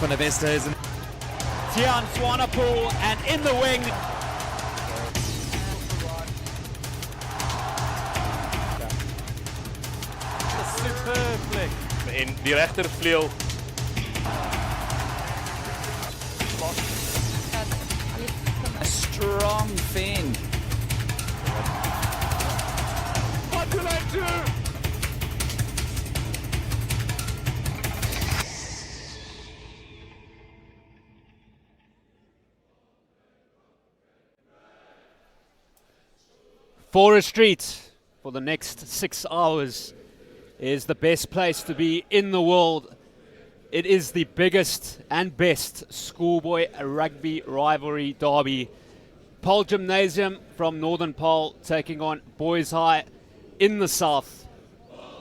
von der Beste ist. Tian Swanepoel and in the wing. Superb flick. In die rechtervleugel. A strong fin. Forest Street for the next 6 hours is the best place to be in the world. It is the biggest and best schoolboy rugby rivalry derby. Paarl Gymnasium from Northern Paarl taking on Boys High in the south.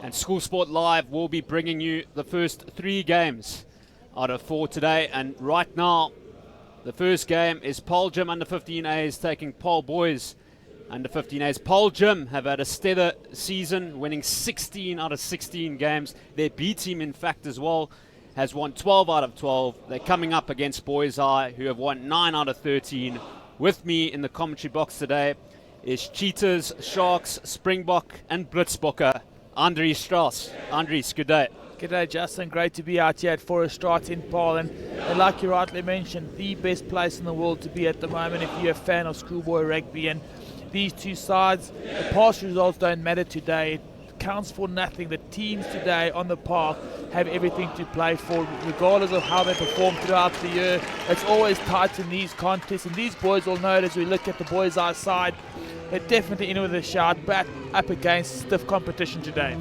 And School Sport Live will be bringing you the first 3 games out of 4 today. And right now, the first game is Paarl Gym under 15As taking Paarl Boys under 15As. Paarl Gym have had a stellar season, winning 16 out of 16 games. Their B team, in fact, as well, has won 12 out of 12. They're coming up against Boys High, who have won 9 out of 13. With me in the commentary box today is Cheetahs, Sharks, Springbok, and Blitzbokker, Andries Strauss. Andries, good day. G'day Justin, great to be out here at Forest Street in Paarl, and like you rightly mentioned, the best place in the world to be at the moment if you're a fan of schoolboy rugby. And these two sides, the past results don't matter today. It counts for nothing. The teams today on the park have everything to play for, regardless of how they perform throughout the year. It's always tight in these contests, and these boys will know it as we look at the Boys Eye side. They're definitely in with a shout, but up against stiff competition today.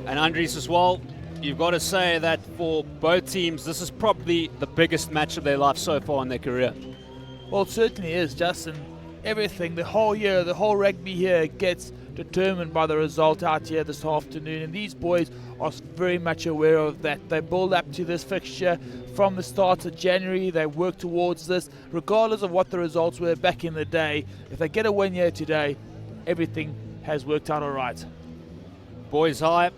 And Andries as well, you've got to say that for both teams, this is probably the biggest match of their life so far in their career. Well, it certainly is, Justin. Everything, the whole year, the whole rugby here gets determined by the result out here this afternoon, and these boys are very much aware of that. They build up to this fixture from the start of January. They work towards this, regardless of what the results were back in the day. If they get a win here today, everything has worked out all right. Boys High,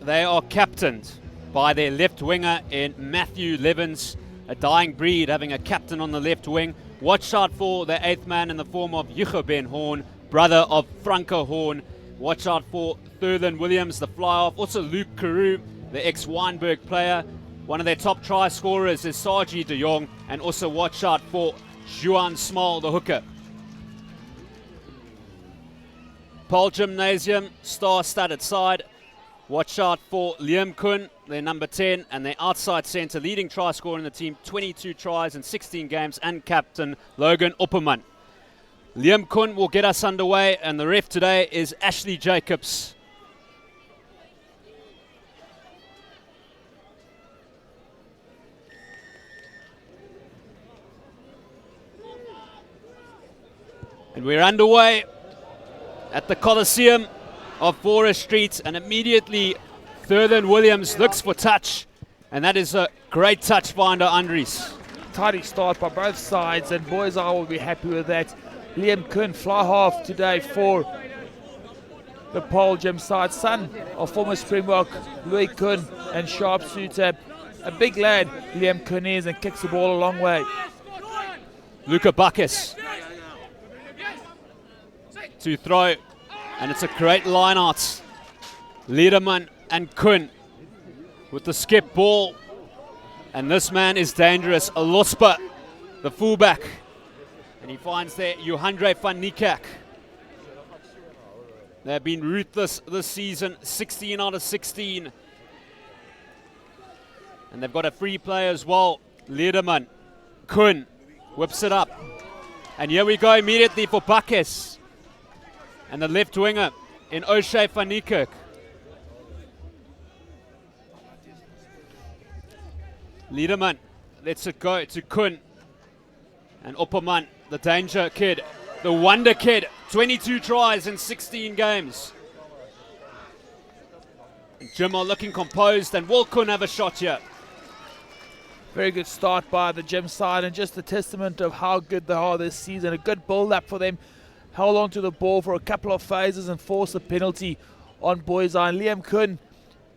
they are captained by their left winger in Matthew Levens, a dying breed, having a captain on the left wing. Watch out for the 8th man in the form of Hugo Ben Horn, brother of Franco Horn. Watch out for Thurlan Williams, the fly-off. Also Luke Carew, the ex-Weinberg player. One of their top try scorers is Sergi de Jong. And also watch out for Juan Small, the hooker. Paarl Gymnasium, star-studded side. Watch out for Liam Kuhn, their number 10, and their outside centre, leading try scorer in the team, 22 tries in 16 games, and captain Logan Opperman. Liam Kuhn will get us underway, and the ref today is Ashley Jacobs. And we're underway at the Coliseum of Forest Street, and immediately Thurlan Williams looks for touch, and that is a great touch finder, Andries. Tidy start by both sides, and Boys Eye will be happy with that. Liam Kuhn, fly half today for the Paarl Gym side, son of former Springbok Louis Kuhn and sharpshooter. A big lad Liam Kuhn is, and kicks the ball a long way. Luca Bacchus to throw, and it's a great line out. Lederman and Kuhn with the skip ball, and this man is dangerous. Alospa, the fullback, and he finds there Johandre van Niekerk. They've been ruthless this season, 16 out of 16. And they've got a free play as well. Lederman, Kuhn whips it up. And here we go immediately for Bacchus. And the left winger in O'Shea van Niekerk. Lederman lets it go to Kuhn. And Opperman, the danger kid, the wonder kid, 22 tries in 16 games. And Jim are looking composed, and will Kuhn have a shot here? Very good start by the Gym side, and just a testament of how good they are this season. A good build-up for them. Held on to the ball for a couple of phases and forced a penalty on Boys Eye. And Liam Kuhn,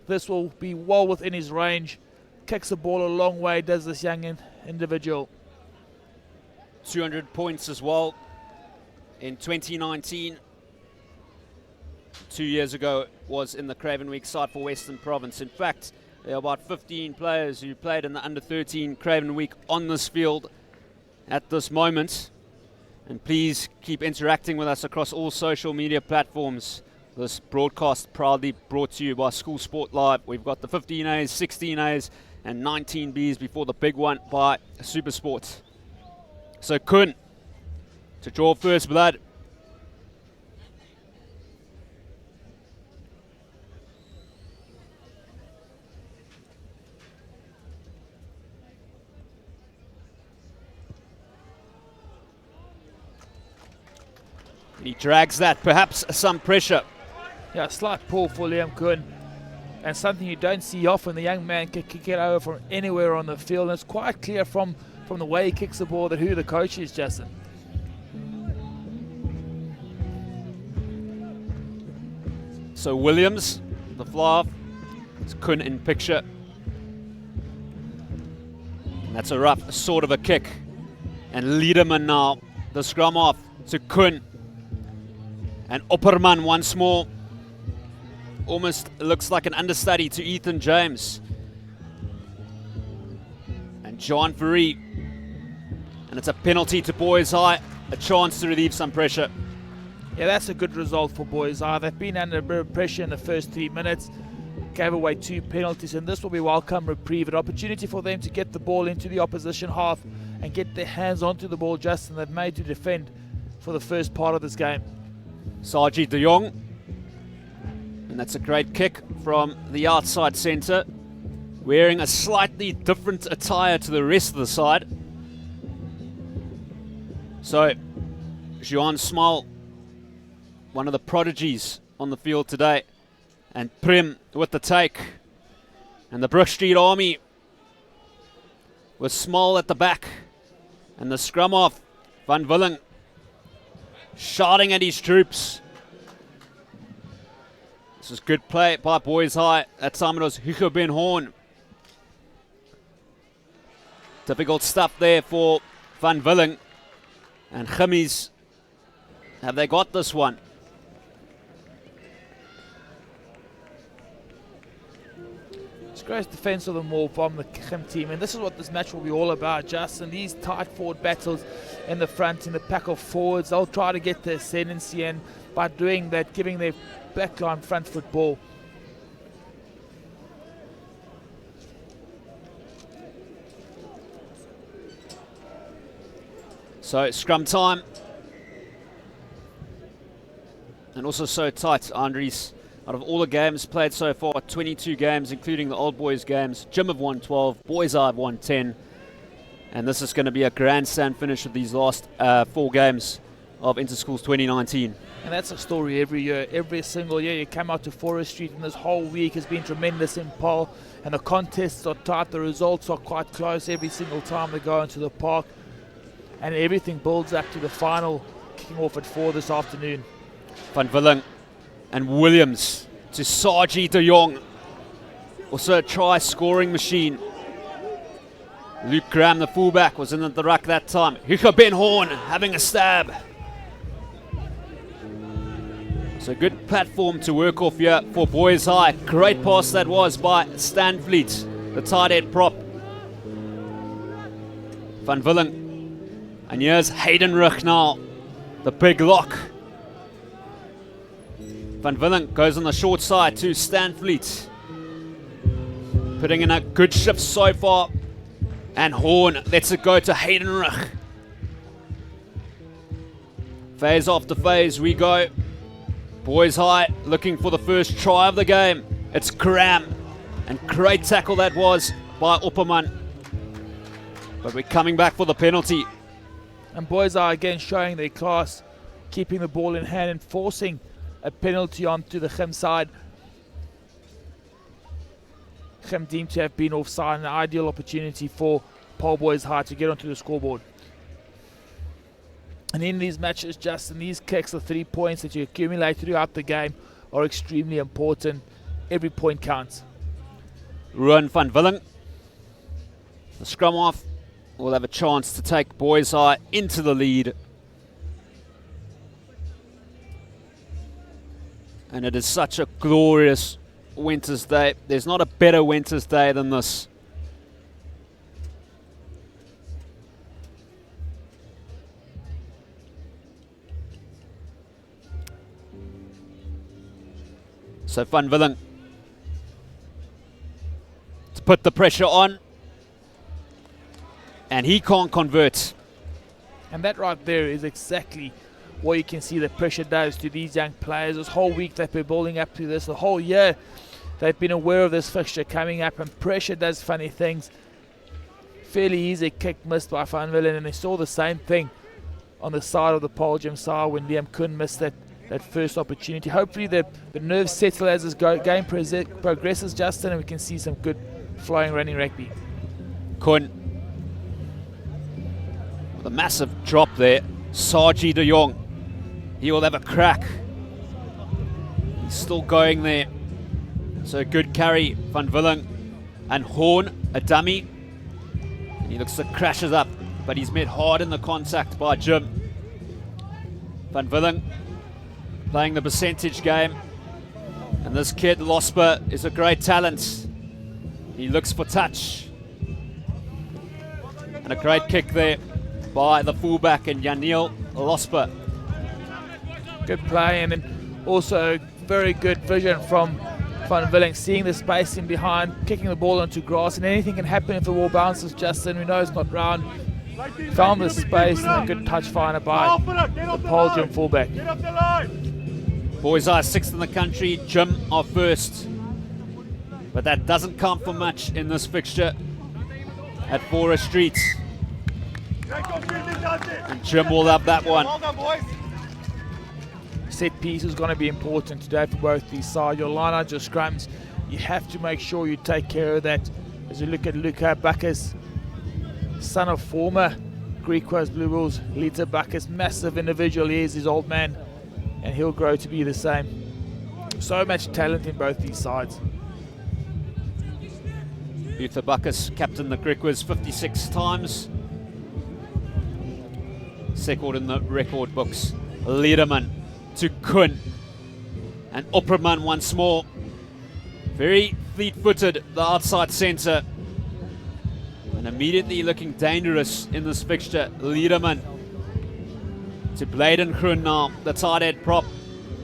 this will be well within his range. kicks the ball a long way, does this young individual. 200 points as well in 2019. 2 years ago was in the Craven Week side for Western Province. In fact, there are about 15 players who played in the under 13 Craven Week on this field at this moment. And please keep interacting with us across all social media platforms. This broadcast proudly brought to you by School Sport Live. We've got the 15As, 16As and 19Bs before the big one by Supersport. So Kun to draw first blood. He drags that, perhaps some pressure. Yeah, slight pull for Liam Kun. And something you don't see often. The young man can kick it over from anywhere on the field. And it's quite clear from the way he kicks the ball that who the coach is, Justin. So Williams, the fly off, it's Kun in picture. And that's a rough sort of a kick. And Liederman now, the scrum off to Kun. And Opperman once more. Almost looks like an understudy to Ethan James. And John Fourie. And it's a penalty to Boys High. A chance to relieve some pressure. Yeah, that's a good result for Boys High. They've been under a bit of pressure in the first 3 minutes. Gave away 2 penalties, and this will be welcome reprieve. An opportunity for them to get the ball into the opposition half and get their hands onto the ball, Justin. They've made to defend for the first part of this game. Saji de Jong. And that's a great kick from the outside centre. Wearing a slightly different attire to the rest of the side. So, Juan Small, one of the prodigies on the field today. And Prim with the take. And the Brook Street Army with Small at the back. And the scrum off, Van Willing shouting at his troops. This is good play by Boys High. That time it was Hugo Ben Horn. Difficult stuff there for Van Willing. And Gimmies, have they got this one? It's great defense of the ball from the Gim team, and this is what this match will be all about, Justin. These tight forward battles in the front, in the pack of forwards. They'll try to get the ascendancy, and by doing that, giving their backline front foot ball. So scrum time. And also so tight, Andres. Out of all the games played so far, 22 games, including the old boys games. Jim have won 12, Boys High have won 10. And this is going to be a grandstand finish of these last 4 games of Interschools 2019. And that's a story every year. Every single year you come out to Forest Street, and this whole week has been tremendous in Paarl. And the contests are tight, the results are quite close every single time they go into the park. And everything builds up to the final, kicking off at 4 this afternoon. Van Willing and Williams to Saji de Jong. Also a try scoring machine. Luke Graham, the fullback, was in the ruck that time. Hugo Ben Horn having a stab. So good platform to work off here for Boys High. Great pass that was by Stanfleet, the tight head prop. Van Willing. And here's Heidenrich now, the big lock. Van Willing goes on the short side to Stanfleet. Putting in a good shift so far. And Horn lets it go to Heidenrich. Phase after phase we go. Boys High looking for the first try of the game. It's Graham. And great tackle that was by Opperman. But we're coming back for the penalty. And Boys High again showing their class, keeping the ball in hand and forcing a penalty onto the Gim side. Gim deemed to have been offside, an ideal opportunity for Paarl Boys High to get onto the scoreboard. And in these matches, Justin, these kicks, the 3 points that you accumulate throughout the game are extremely important. Every point counts. Ruan van Willing The scrum off will have a chance to take Boys High into the lead. And it is such a glorious winter's day. There's not a better winter's day than this. So Van Willing to put the pressure on, and he can't convert. And that right there is exactly what you can see the pressure does to these young players. This whole week they've been building up to this, the whole year they've been aware of this fixture coming up, and pressure does funny things. Fairly easy kick missed by Van Willen, and they saw the same thing on the side of the Paarl gym side when Liam Kuhn missed that first opportunity. Hopefully the nerves settle as this game progresses, Justin, and we can see some good flying running rugby. Kuhn with a massive drop there. Saji de Jong, he will have a crack. He's still going there. So good carry, Van Willing, and Horn, a dummy. He looks to crashes up, but he's met hard in the contact by Jim. Van Willing playing the percentage game, and this kid Losper is a great talent. He looks for touch, and a great kick there by the fullback and Janiel Losper. Good play, and then also very good vision from Van Willing, seeing the space in behind, kicking the ball onto grass, and anything can happen if the ball bounces. Justin, we know it's not round, found the space, and a good touch finder by the Paarl gym fullback. Boys are sixth in the country, Jim are first, but that doesn't count for much in this fixture at Forest Street. And Jim will have that one. Set piece is going to be important today for both these sides. Your line out, your scrums, you have to make sure you take care of that. As you look at Luka Bacchus, son of former Griquas Blue Bulls, Lita Bacchus, massive individual. He is his old man, and he'll grow to be the same. So much talent in both these sides. Luther Bacchus captained the Griquas 56 times. Second in the record books. Lederman to Kuhn, and Opperman once more. Very fleet-footed, the outside centre, and immediately looking dangerous in this fixture. Lederman to Bladen Groen now, the tight head prop,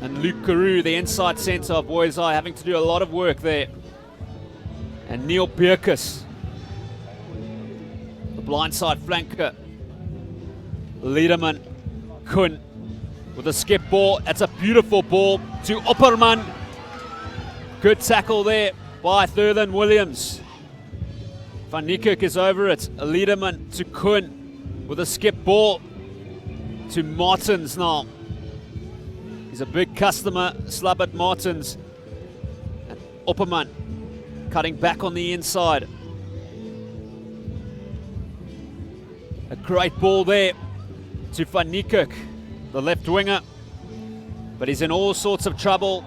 and Luke Carew, the inside centre of Boys High, having to do a lot of work there. And Neil Bierkus, the blindside flanker. Lederman, Kuhn with a skip ball. That's a beautiful ball to Opperman. Good tackle there by Thurlan Williams. Van Niekerk is over it. Lederman to Kuhn with a skip ball to Martins now. He's a big customer, Slabbert Martins. And Opperman cutting back on the inside. A great ball there to Van Niekerk, the left winger, but he's in all sorts of trouble.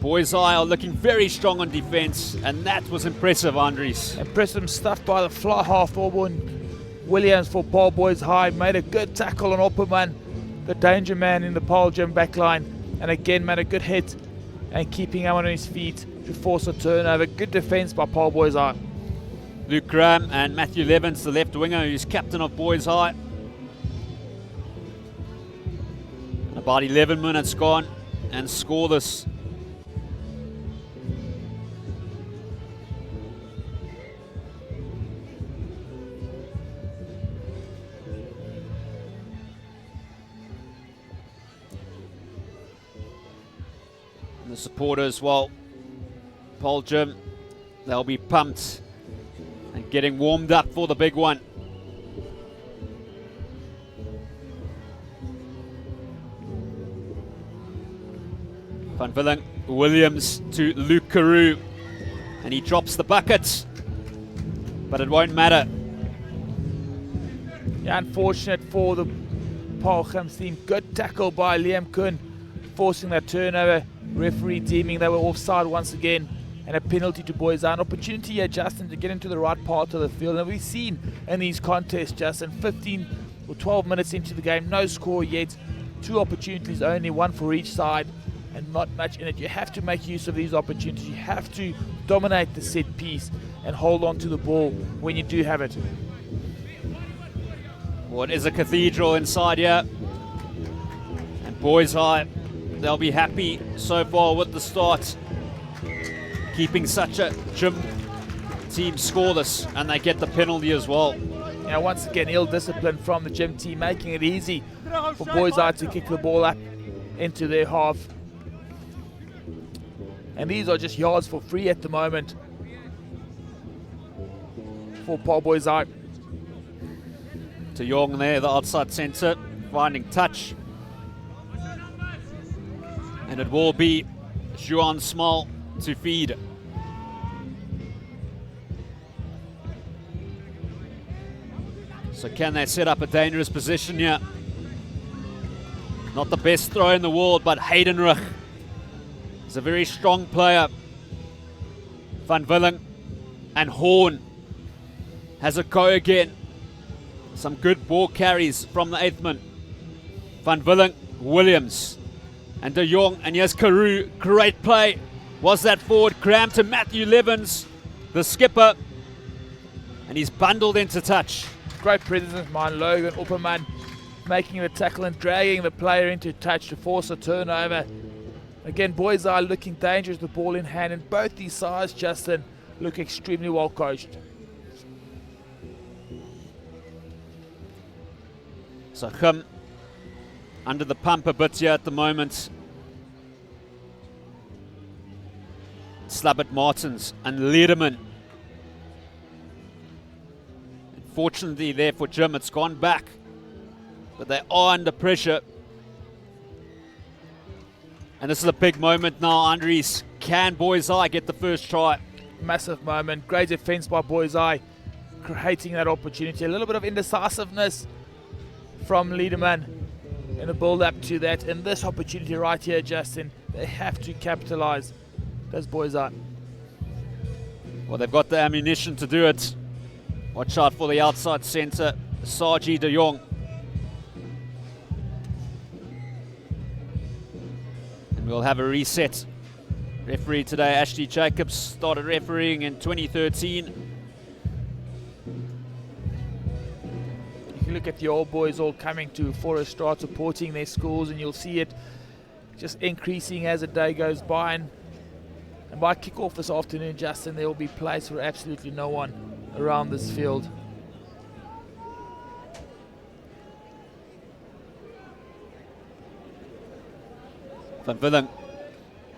Boys High are looking very strong on defence, and that was impressive, Andries. Impressive stuff by the fly half forward. Williams for Paarl Boys High made a good tackle on Opperman, the danger man in the Paarl gym backline, and again made a good hit and keeping him on his feet to force a turnover. Good defence by Paarl Boys High. Luke Graham and Matthew Levens, the left winger, who's captain of Boys High. About 11 minutes gone and scoreless. And the supporters, well, Paarl gym, they'll be pumped and getting warmed up for the big one. Van Willing, Williams to Luke Carew, and he drops the bucket, but it won't matter. Yeah, unfortunate for the Paarl Gym team. Good tackle by Liam Kuhn, forcing that turnover. Referee deeming they were offside once again, and a penalty to Boys Eye. An opportunity here, Justin, to get into the right part of the field. And we've seen in these contests, Justin, 15 or 12 minutes into the game, no score yet, 2 opportunities only, 1 for each side, and not much in it. You have to make use of these opportunities. You have to dominate the set piece and hold on to the ball when you do have it. What is a cathedral inside here? And Boys High, they'll be happy so far with the start, keeping such a gym team scoreless, and they get the penalty as well. Now, once again, ill discipline from the gym team, making it easy for Boys Eye to kick the ball up into their half. And these are just yards for free at the moment for Paarl Boys Eye. De Jong there, the outside centre, finding touch. And it will be Juan Small to feed. So can they set up a dangerous position here? Not the best throw in the world, but Heidenrich is a very strong player. Van Willing and Horn has a go again. Some good ball carries from the 8th man. Van Willing, Williams, and De Jong, and here's Carew. Great play. Was that forward cram to Matthew Levens, the skipper, and he's bundled into touch. Great presence of mine, Logan Opperman, making the tackle and dragging the player into touch to force a turnover. Again, Boys Eye looking dangerous, the ball in hand, and both these sides, Justin, look extremely well coached. So Khum under the pump a bit here at the moment. Slabbert Martins and Lederman. Fortunately there for Jim, it's gone back, but they are under pressure. And this is a big moment now, Andries. Can Boys Eye get the first try? Massive moment, great defense by Boys Eye, creating that opportunity. A little bit of indecisiveness from Lederman in the build-up to that. And this opportunity right here, Justin, they have to capitalize. Does Boys Eye? Well, they've got the ammunition to do it. Watch out for the outside centre, Saji De Jong. And we'll have a reset. Referee today, Ashley Jacobs, started refereeing in 2013. You look at the old boys all coming to Forest Start, supporting their schools, and you'll see it just increasing as the day goes by. And by kick-off this afternoon, Justin, there will be place for absolutely no one around this field. Van Willing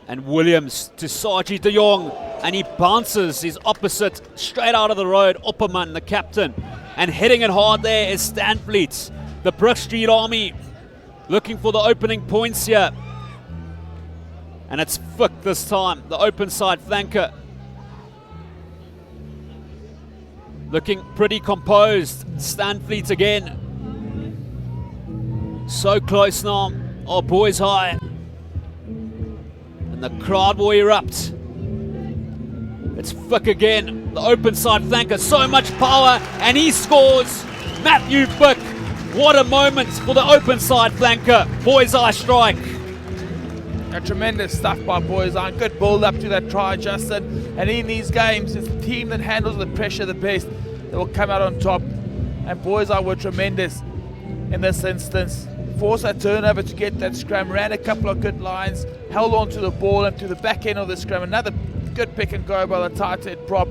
and Williams to Saji De Jong, and he bounces his opposite straight out of the road. Opperman, the captain, and hitting it hard there is Stanfleet, the Brook Street Army, looking for the opening points here. And it's Fick this time, the open side flanker. Looking pretty composed. Stanfleet again. So close now. Oh, Boys High. And the crowd will erupt. It's Fick again, the open side flanker. So much power, and he scores. Matthew Fick. What a moment for the open side flanker. Boys High strike. A tremendous stuff by Boys Eye. Good build up to that try, Justin. And in these games, it's the team that handles the pressure the best that will come out on top. And Boys Eye were tremendous in this instance. Forced that turnover to get that scrum, ran a couple of good lines, held on to the ball and to the back end of the scrum. Another good pick and go by the tight head prop.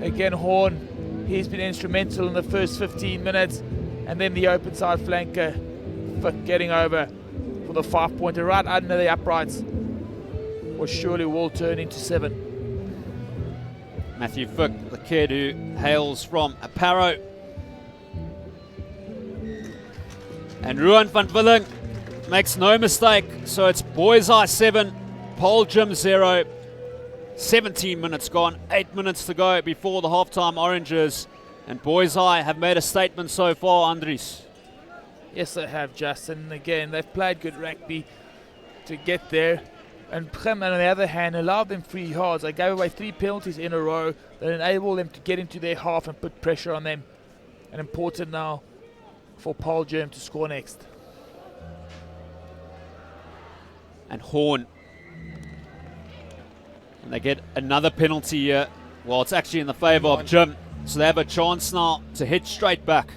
Again, Horn, he's been instrumental in the first 15 minutes. And then the open side flanker, getting over for the 5-pointer right under the uprights, or surely will turn into 7. Matthew Fick, the kid who hails from Paarl. And Ruan van Willing makes no mistake, so it's Boys Eye 7, Paarl Gym 0. 17 minutes gone, 8 minutes to go before the halftime oranges, and Boys Eye have made a statement so far, Andries. Yes, they have, Justin. Again, they've played good rugby. to get there. And Prem, on the other hand, allowed them free yards. They gave away 3 penalties in a row that enabled them to get into their half and put pressure on them. And important now for Paarl Germ to score next. And Horn. And they get another penalty here. Well, it's actually in the favour of Jim. So they have a chance now to hit straight back.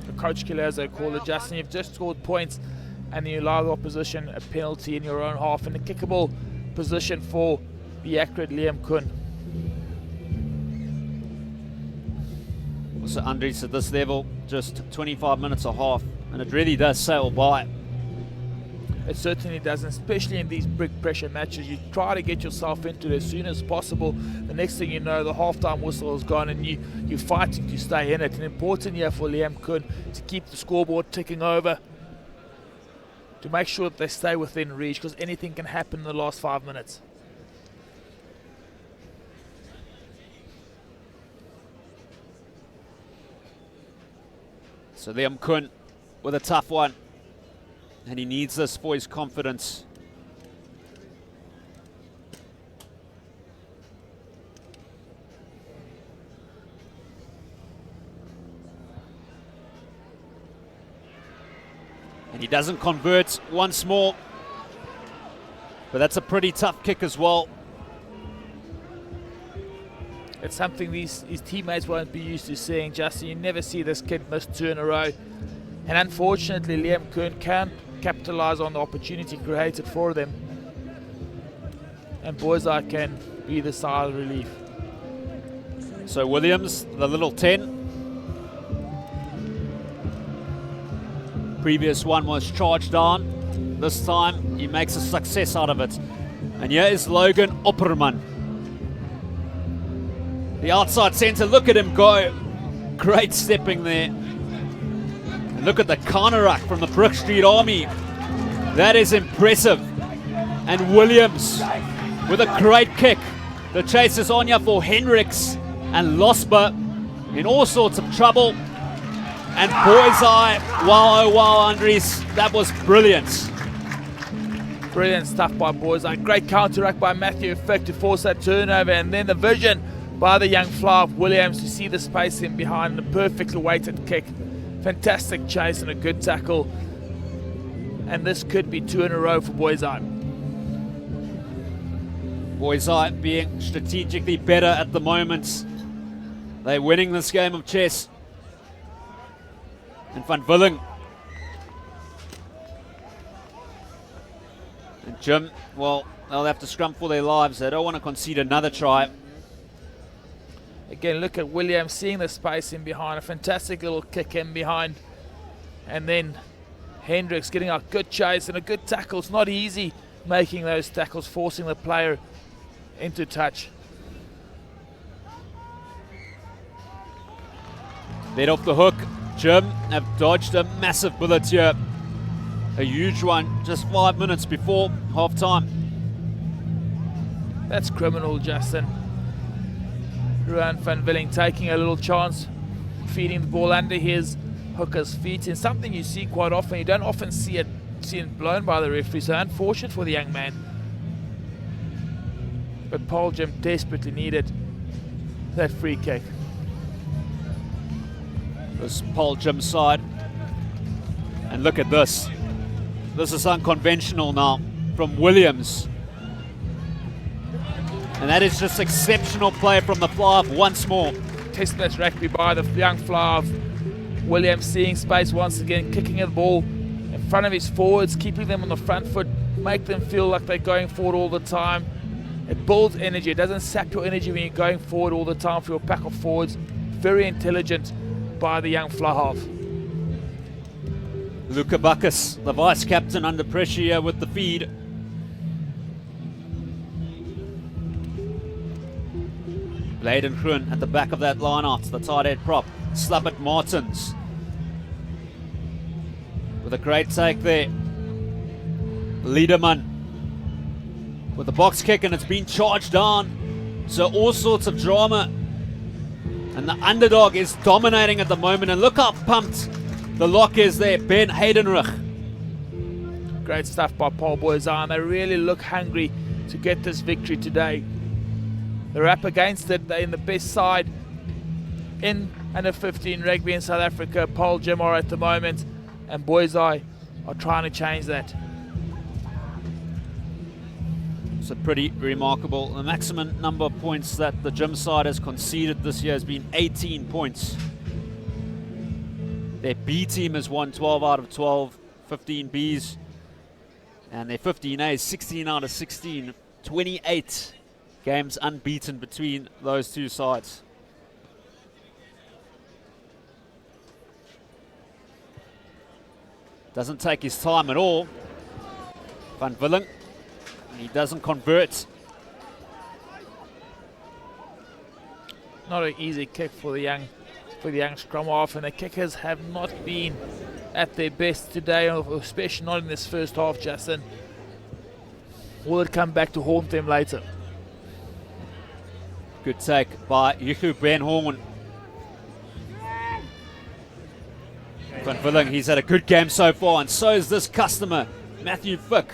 The coach killer, as they call it, Justin. You've just scored points and you allow the opposition a penalty in your own half in a kickable position for the accurate Liam Kuhn. So Andries, at this level, just 25 minutes a half, and it really does sail by. It certainly doesn't, especially in these big pressure matches. You try to get yourself into it as soon as possible. The next thing you know, the halftime whistle is gone and you're fighting to stay in it. An important year for Liam Kuhn to keep the scoreboard ticking over, to make sure that they stay within reach, because anything can happen in the last 5 minutes. So Liam Kuhn with a tough one, and he needs this for his confidence. And he doesn't convert once more, but that's a pretty tough kick as well. It's something his teammates won't be used to seeing, Justin. You never see this kid miss 2 in a row. And unfortunately, Liam Kuhn can't capitalise on the opportunity created for them. And Boyzai can be the silent relief. So Williams, the little 10. Previous one was charged down. This time, he makes a success out of it. And here is Logan Opperman. The outside centre, look at him go. Great stepping there. And look at the counter ruck from the Brook Street Army. That is impressive. And Williams with a great kick. The chase is on here for Hendricks and Losber in all sorts of trouble. And Boyzai, wow, oh wow, Andries, that was brilliant. Brilliant stuff by Boyzai. Great counter ruck by Matthew Fick to force that turnover, and then the vision by the young fly of Williams to see the space in behind, the perfectly weighted kick. Fantastic chase and a good tackle. And this could be 2 in a row for Boyzai. Boyzai being strategically better at the moment. They're winning this game of chess. And Van Villing. And Jim, well, they'll have to scrum for their lives. They don't want to concede another try. Again, look at Williams seeing the space in behind. A fantastic little kick in behind. And then Hendricks getting a good chase and a good tackle. It's not easy making those tackles, forcing the player into touch. Let off the hook. Jim have dodged a massive bullet here. A huge one just 5 minutes before half time. That's criminal, Justin. Ruan van Villing taking a little chance, feeding the ball under his hooker's feet, and something you see quite often. You don't often see it blown by the referee, so unfortunate for the young man. But Paarl Gym desperately needed that free kick. This Paarl Gym side. And look at this. This is unconventional now from Williams. And that is just exceptional play from the fly-off once more. Test match rugby by the young fly-off. Williams seeing space once again, kicking the ball in front of his forwards, keeping them on the front foot, make them feel like they're going forward all the time. It builds energy. It doesn't sap your energy when you're going forward all the time for your pack of forwards. Very intelligent by the young fly-half. Luca Bacchus, the vice-captain, under pressure here with the feed. Bladen Groen at the back of that line-out, the tight head prop. Slubbert Martins with a great take there. Liederman with the box kick, and it's been charged down. So all sorts of drama. And the underdog is dominating at the moment. And look how pumped the lock is there, Ben Heidenrich. Great stuff by Paarl boys, and they really look hungry to get this victory today. They're up against it. They're in the best side in under 15 rugby in South Africa. Paarl Gym are at the moment, and Boys Eye are trying to change that. So pretty remarkable. The maximum number of points that the Gym side has conceded this year has been 18 points. Their B team has won 12 out of 12, 15 Bs. And their 15A is 16 out of 16, 28 games unbeaten between those two sides. Doesn't take his time at all. Van Villen, he doesn't convert. Not an easy kick for the young scrum half, and the kickers have not been at their best today, especially not in this first half, Justin. Will it come back to haunt them later? Good take by Yuku Ben Horn. Van Villen, he's had a good game so far, and so is this customer, Matthew Fick.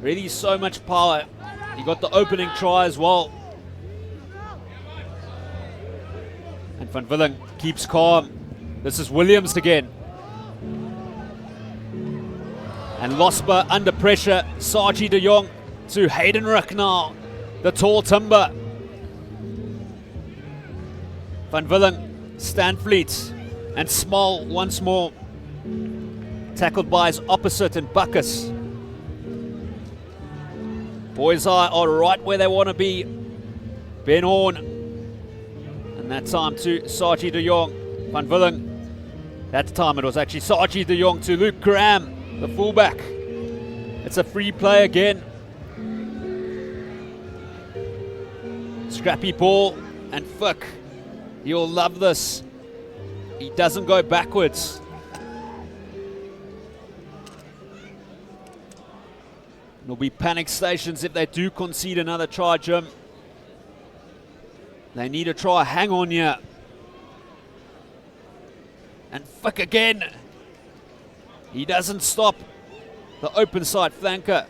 Really so much power. He got the opening try as well. And Van Villen keeps calm. This is Williams again. And Losper under pressure. Saji de Jong to Haydenrich now. The tall timber. Van Villen, Stanfleet, and Small once more. Tackled by his opposite in Bacchus. Boys are right where they want to be. Ben Horn. And that time to Saji de Jong. Van Villen. That time it was actually Saji de Jong to Luke Graham, the fullback. It's a free play again. Scrappy ball, and Fick, you'll love this. He doesn't go backwards. There'll be panic stations if they do concede another try, Jim. They need a try. Hang on here. And Fick again. He doesn't stop. The open side flanker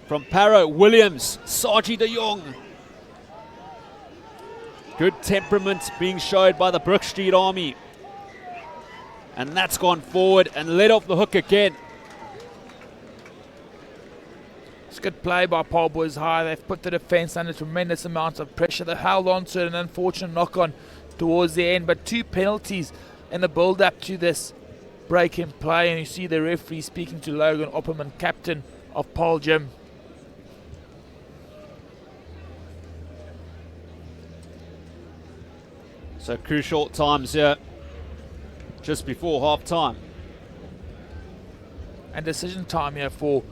from Parow, Williams, Saji de Jong. Good temperament being showed by the Brook Street Army. And that's gone forward and let off the hook again. It's good play by Paarl boys high. They've put the defence under tremendous amounts of pressure. They held on to an unfortunate knock-on towards the end, but 2 penalties in the build-up to this break in play, and you see the referee speaking to Logan Opperman, captain of Paarl Gym. So crucial times here, just before half-time. And decision time here for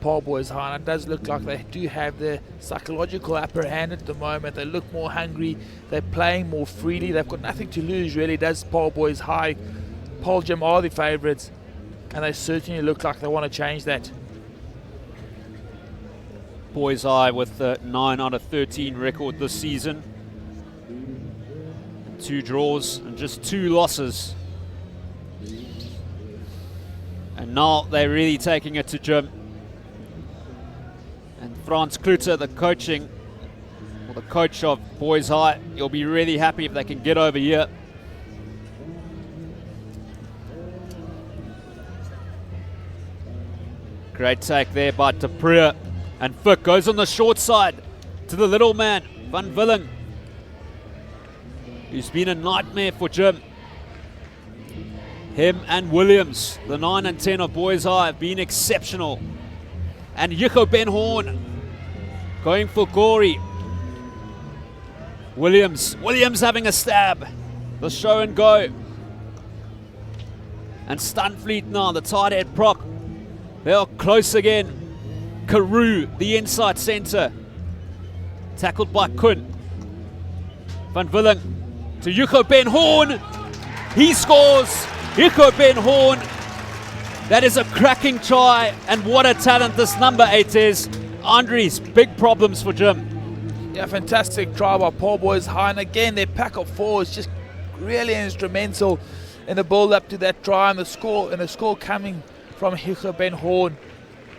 Paarl boys high. And it does look like they do have the psychological upper hand at the moment. They look more hungry. They're playing more freely. They've got nothing to lose, really, does Paarl boys high. Paarl Gym are the favourites, and they certainly look like they want to change that. Boys Eye with the 9 out of 13 record this season. 2 draws and just 2 losses. And now they're really taking it to Gym. And Frans Klute, the coach of Boys High, you'll be really happy if they can get over here. Great take there by De Preer. And Fick goes on the short side to the little man, Van Villen, who's been a nightmare for Gym. Him and Williams, the 9 and 10 of Boys High, have been exceptional. And Yuko Ben Horn going for Gory. Williams having a stab. The show and go. And Stunfleet now, the tight head prop. They are close again. Karoo, the inside centre. Tackled by Kun. Van Villen to Yuko Ben Horn. He scores. Yuko Ben Horn. That is a cracking try, and what a talent this number 8 is. Andries, big problems for Gym. Yeah, fantastic try by Paarl boys high, and again their pack of 4 is just really instrumental in the build-up to that try, and the score coming from Hugo Ben Horn.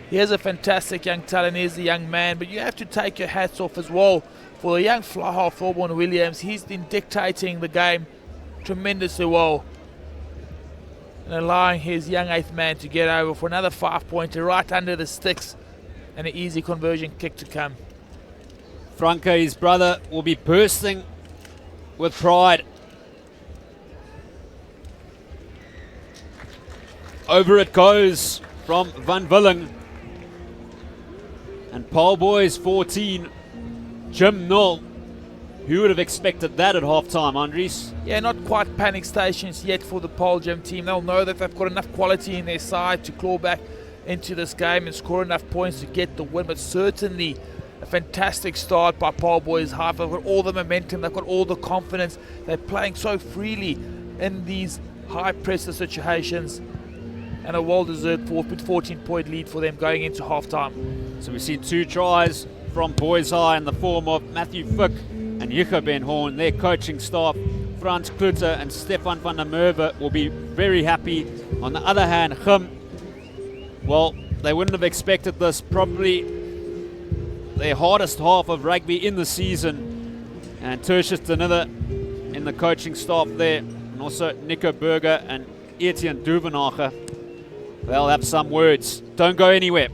He is a fantastic young talent. He's a young man, but you have to take your hats off as well for the young fly half Thorborn Williams. He's been dictating the game tremendously well and allowing his young 8th man to get over for another 5-pointer right under the sticks and an easy conversion kick to come. Franco, his brother, will be bursting with pride. Over it goes from Van Willing. And Paarl boys 14, Jim 0. Who would have expected that at halftime, Andries? Yeah, not quite panic stations yet for the Paarl Gym team. They'll know that they've got enough quality in their side to claw back into this game and score enough points to get the win. But certainly a fantastic start by Paarl boys High. They've got all the momentum, they've got all the confidence. They're playing so freely in these high pressure situations. And a well-deserved 14-point lead for them going into halftime. So we've seen 2 tries from Boys High in the form of Matthew Fick and Hugo Ben Horn. Their coaching staff, Frans Klute and Stefan van der Merwe, will be very happy. On the other hand, Gim, well, they wouldn't have expected this. Probably their hardest half of rugby in the season. And Tertius Denither in the coaching staff there, and also Nico Berger and Etienne Duvenacher. They'll have some words. Don't go anywhere.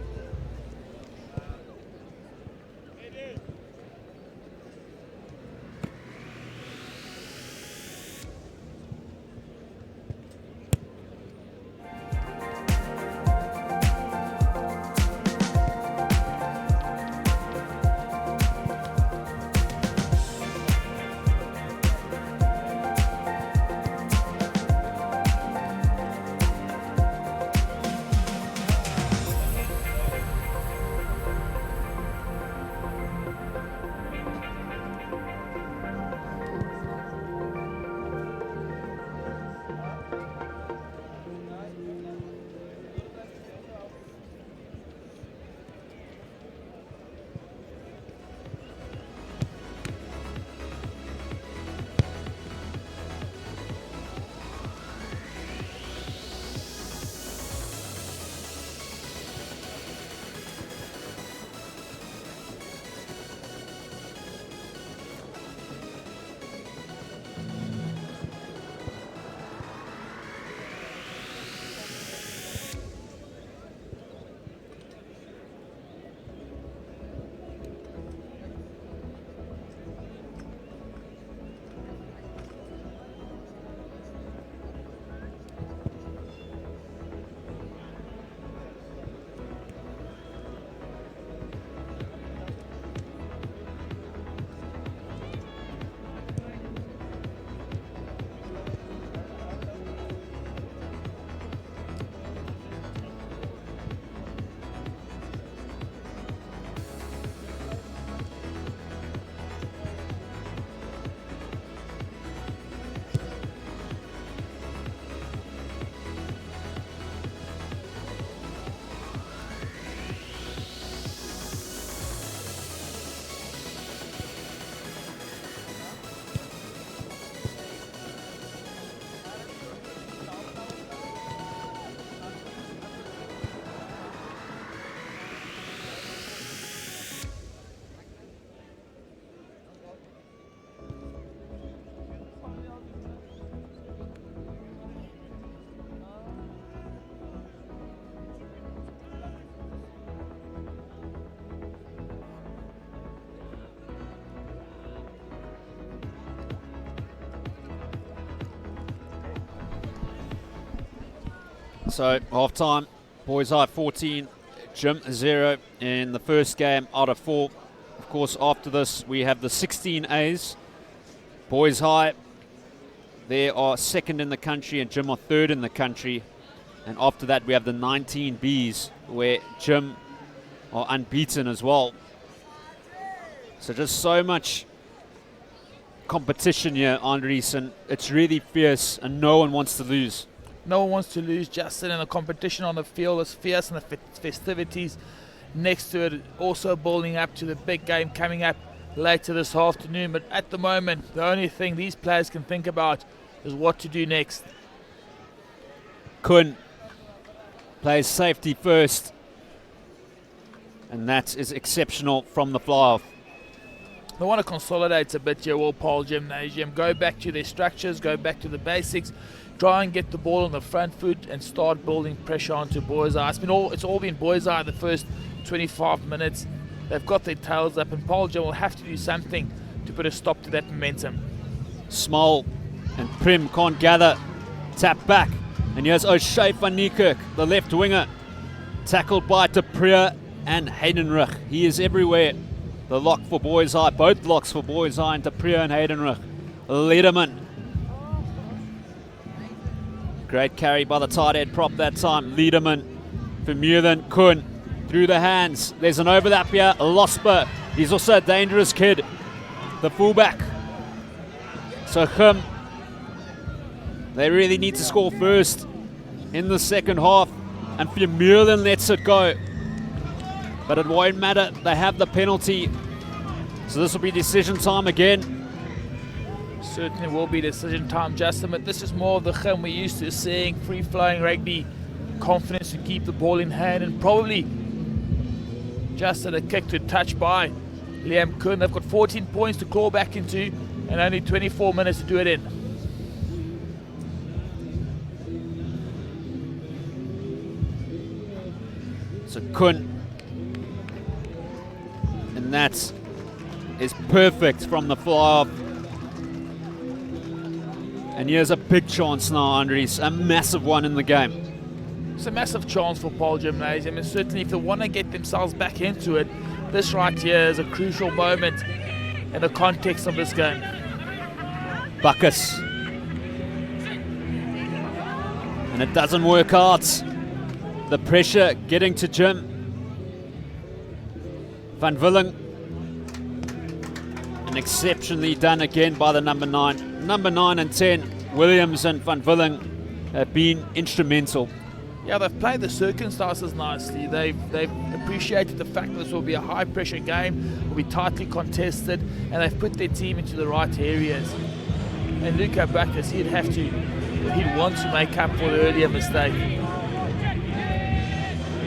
So half-time, Boys High 14, Jim 0 in the first game out of 4. Of course, after this, we have the 16As. Boys High, they are second in the country and Jim are third in the country. And after that, we have the 19Bs, where Jim are unbeaten as well. So just so much competition here, Andries, and it's really fierce and no one wants to lose. No one wants to lose, Justin, and the competition on the field is fierce, and the festivities next to it also building up to the big game coming up later this afternoon. But at the moment, the only thing these players can think about is what to do next. Kun plays safety first. And that is exceptional from the fly-off. They want to consolidate a bit here, Paarl Gymnasium. Go back to their structures, go back to the basics. Try and get the ball on the front foot and start building pressure onto Boys Eye. It's all been Boys Eye the first 25 minutes. They've got their tails up, and Paarl Gym will have to do something to put a stop to that momentum. Small and Prim can't gather. Tap back. And here's O'Shea van Niekerk, the left winger. Tackled by De Preer and Heidenrich. He is everywhere. The lock for Boys Eye, both locks for Boys Eye, and De Preer and Heidenrich. Lederman. Great carry by the tight end prop that time. Lederman. Vermeulen, Kun. Through the hands. There's an overlap here. Losper. He's also a dangerous kid. The fullback. So Khum. They really need to score first in the second half. And Vermeulen lets it go. But it won't matter. They have the penalty. So this will be decision time again. Certainly will be decision time, Justin, but this is more of the Khum we're used to seeing. Free-flowing rugby, confidence to keep the ball in hand, and probably just a kick to touch by Liam Kun. They've got 14 points to claw back into and only 24 minutes to do it in. So Kun. And that is perfect from the fly-off. And here's a big chance now, Andres. A massive one in the game. It's a massive chance for Paarl Gymnasium, and certainly if they want to get themselves back into it, this right here is a crucial moment in the context of this game. Bacchus. And it doesn't work out. The pressure getting to Jim. Van Willing. And exceptionally done again by the number 9. Number 9 and 10, Williams and Van Willing have been instrumental. Yeah, they've played the circumstances nicely. They've appreciated the fact that this will be a high pressure game, will be tightly contested, and they've put their team into the right areas. And Luca Bacchus, he'd want to make up for the earlier mistake.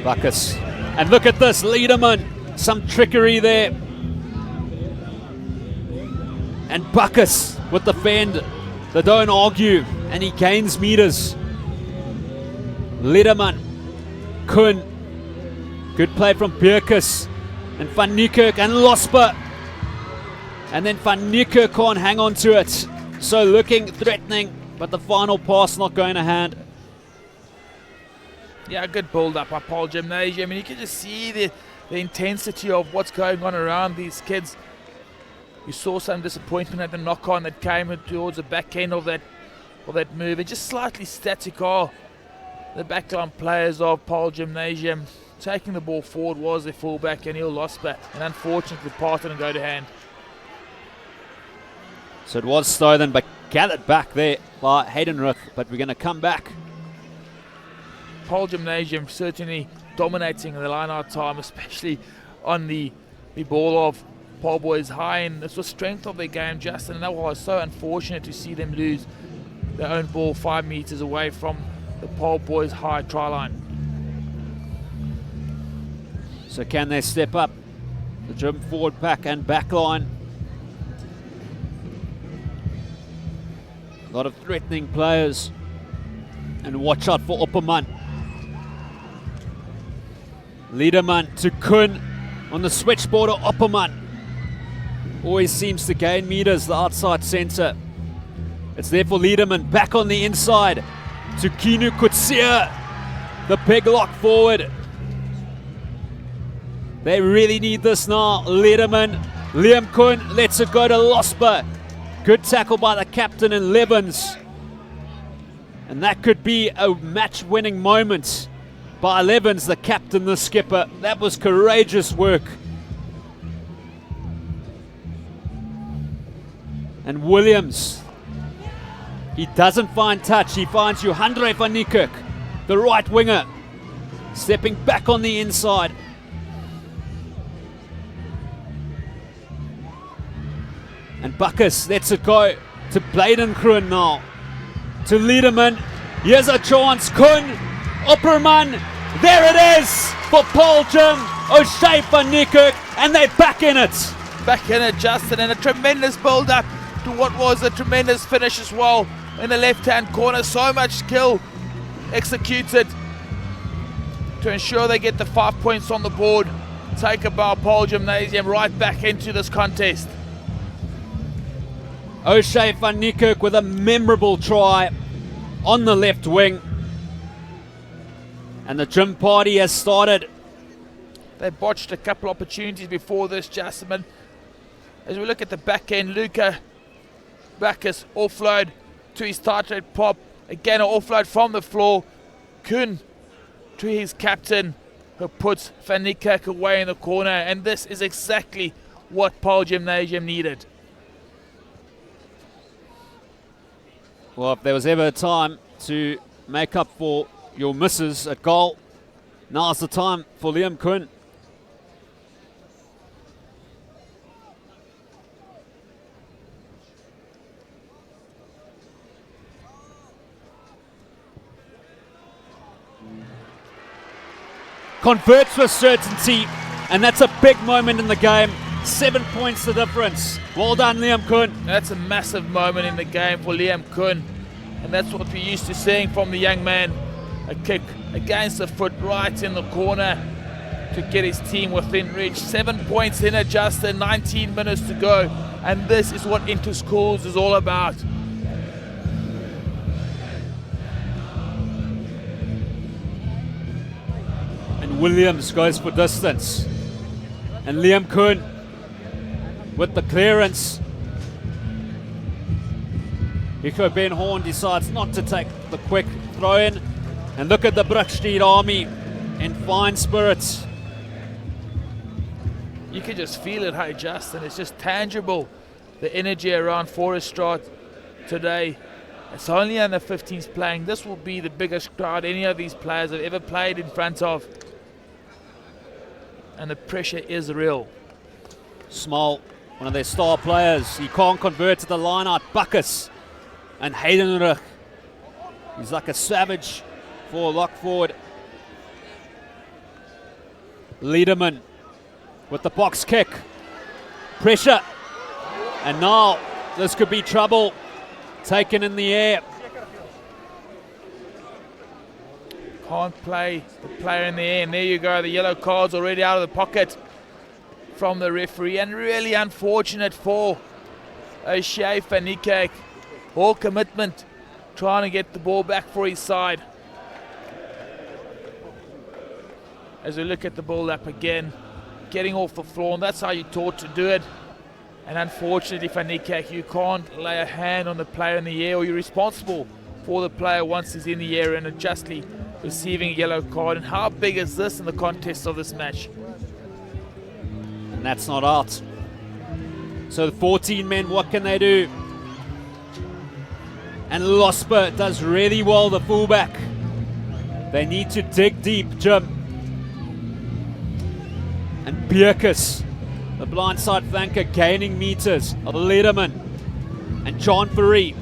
Bacchus. And look at this, Lederman. Some trickery there. And Bacchus with the fend. They don't argue, and he gains meters. Lederman. Kun. Good play from Bierkus. And Van Niekerk and Losper. And then Van Niekerk can't hang on to it. So looking threatening, but the final pass not going to hand. Yeah, good build-up by Paarl Gymnasium. I mean, you can just see the intensity of what's going on around these kids. You saw some disappointment at the knock-on that came towards the back end of that move. And just slightly static are the backline players of Paarl Gymnasium. Taking the ball forward was their fullback, Anil Losper, and unfortunately the pass didn't go to hand. So it was stolen, but gathered back there by Heidenrich. But we're going to come back. Paarl Gymnasium certainly dominating the line-out time, especially on the ball of Paarl Boys High, and it's the strength of their game, Justin, and that was so unfortunate to see them lose their own ball 5 meters away from the Paarl Boys High try line. So can they step up the Jim forward pack and back line? A lot of threatening players, and watch out for Opperman. Lederman to Kun on the switchboard of Opperman. Always seems to gain meters, the outside centre. It's there for Lederman, back on the inside to Kinu Kutsia. The big lock forward. They really need this now. Lederman, Liam Kun lets it go to Losper. Good tackle by the captain in Levens. And that could be a match-winning moment by Levens, the captain, the skipper. That was courageous work. And Williams, he doesn't find touch. He finds Johandre van Niekerk, the right winger, stepping back on the inside. And Bacchus lets it go to Bladenkroon now. To Lederman. Here's a chance. Kun, Opperman. There it is for Paarl Jim, O'Shea van Niekerk, and they're back in it. Back in it, Justin, and a tremendous build-up to what was a tremendous finish as well in the left-hand corner. So much skill executed to ensure they get the 5 points on the board. Taken by Paarl Gymnasium right back into this contest. O'Shea van Niekerk with a memorable try on the left wing. And the gym party has started. They botched a couple opportunities before this, Jasmine. As we look at the back end, Luca Bacchus offload to his tight rate pop. Again, an offload from the floor. Kun to his captain, who puts Van Niekerk away in the corner. And this is exactly what Paarl Gymnasium needed. Well, if there was ever a time to make up for your misses at goal, now's the time for Liam Kun. Converts with certainty, and that's a big moment in the game. 7 points the difference. Well done, Liam Kun. That's a massive moment in the game for Liam Kun, and that's what we're used to seeing from the young man. A kick against the foot right in the corner to get his team within reach. 7 points in it, just 19 minutes to go, and this is what Inter-Schools is all about. And Williams goes for distance. And Liam Kun with the clearance. Nico Ben Horn decides not to take the quick throw in. And look at the Brookstreet Army in fine spirits. You can just feel it, hey Justin, it's just tangible. The energy around Foreststraat today. It's only under 15s playing. This will be the biggest crowd any of these players have ever played in front of. And the pressure is real. Small, one of their star players. He can't convert to the line out. Bacchus and Heidenrich. He's like a savage for lock forward. Liederman with the box kick. Pressure. And now this could be trouble. Taken in the air. Can't play the player in the air. And there you go. The yellow card's already out of the pocket from the referee. And really unfortunate for O'Shea van Niekerk. All commitment, trying to get the ball back for his side. As we look at the ball up again, getting off the floor, and that's how you're taught to do it. And unfortunately, Van Niekerk, you can't lay a hand on the player in the air, or you're responsible for the player once he's in the air and unjustly receiving a yellow card. And how big is this in the context of this match? And that's not out. So the 14 men, what can they do? And Losper does really well, the fullback. They need to dig deep, Jim. And Bierkus, the blindside flanker, gaining meters. Lederman and John Ferry.